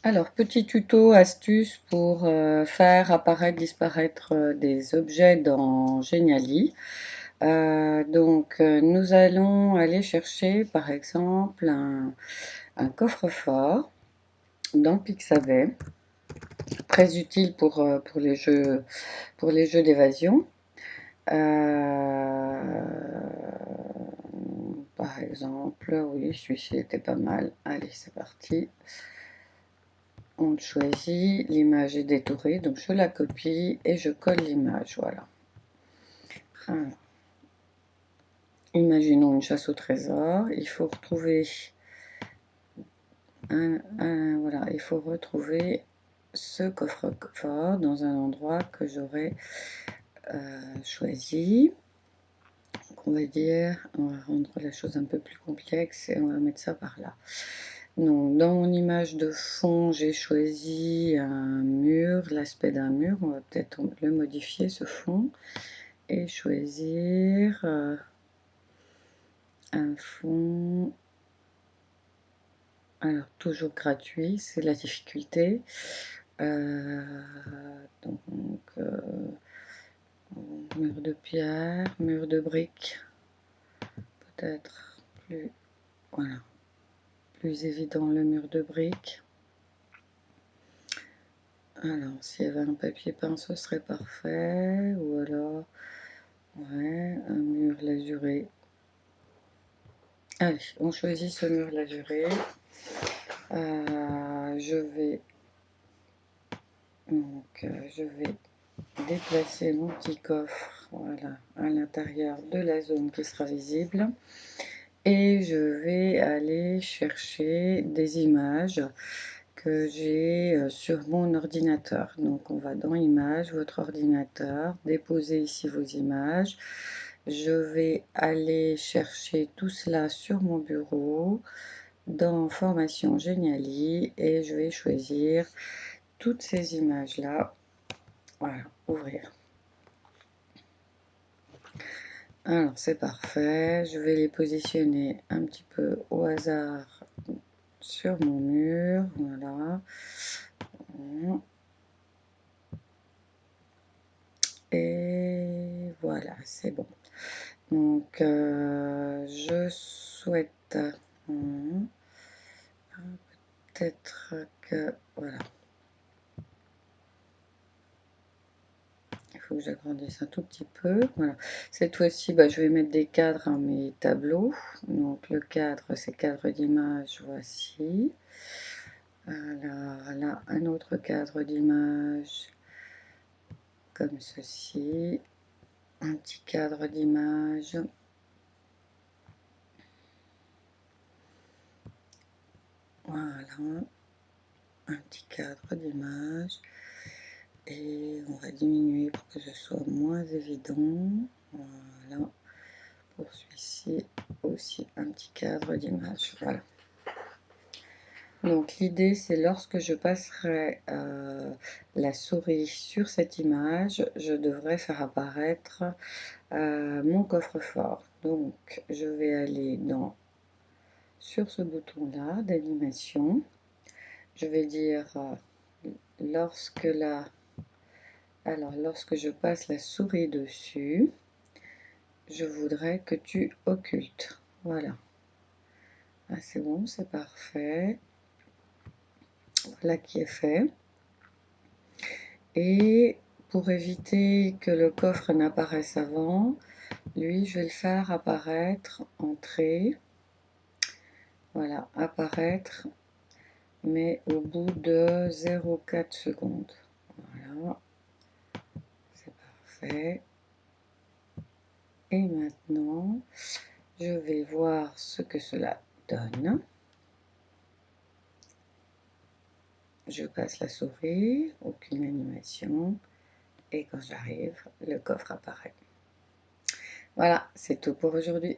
Alors, petit tuto astuce pour faire apparaître, disparaître des objets dans Geniali. Nous allons aller chercher par exemple un coffre-fort dans Pixabay, très utile pour les jeux d'évasion. Par exemple, oui, celui-ci était pas mal. Allez, c'est parti. On choisit, l'image est détourée, donc je la copie et je colle l'image, voilà. Alors, imaginons une chasse au trésor, il faut retrouver voilà, il faut retrouver ce coffre-fort dans un endroit que j'aurais choisi. Donc on va dire, on va rendre la chose un peu plus complexe et on va mettre ça par là. Donc, dans mon image de fond, j'ai choisi un mur, l'aspect d'un mur. On va peut-être le modifier, ce fond, et choisir un fond. Alors, toujours gratuit, c'est la difficulté. Mur de pierre, mur de briques, peut-être plus, voilà, plus évident le mur de briques. Alors, s'il y avait un papier peint, ce serait parfait. Ou alors, ouais, un mur lasuré. Allez, on choisit ce mur lasuré. Je vais déplacer mon petit coffre, voilà, à l'intérieur de la zone qui sera visible. Et je vais aller chercher des images que j'ai sur mon ordinateur. Donc on va dans Images, votre ordinateur, déposer ici vos images. Je vais aller chercher tout cela sur mon bureau, dans Formation Geniali, et je vais choisir toutes ces images-là. Voilà, ouvrir. Alors c'est parfait, je vais les positionner un petit peu au hasard sur mon mur, voilà. Et voilà, c'est bon. Donc je souhaite peut-être que voilà, il faut que j'agrandisse un tout petit peu. Voilà, cette fois-ci je vais mettre des cadres à mes tableaux. Donc le cadre, c'est cadre d'image, voici. Alors là, un autre cadre d'image comme ceci, un petit cadre d'image, voilà, un petit cadre d'image, et on va diminuer pour que ce soit moins évident. Voilà, pour celui-ci aussi un petit cadre d'image. Voilà. Donc l'idée, c'est lorsque je passerai la souris sur cette image, je devrais faire apparaître mon coffre-fort. Donc je vais aller sur ce bouton là d'animation, je vais dire lorsque je passe la souris dessus, je voudrais que tu occultes. Voilà, c'est bon, c'est parfait. Voilà qui est fait. Et pour éviter que le coffre n'apparaisse avant, lui, je vais le faire apparaître en trait. Voilà, apparaître, mais au bout de 0,4 secondes. Voilà, c'est parfait. Et maintenant, je vais voir ce que cela donne. Je passe la souris, aucune animation, et quand j'arrive, le coffre apparaît. Voilà, c'est tout pour aujourd'hui.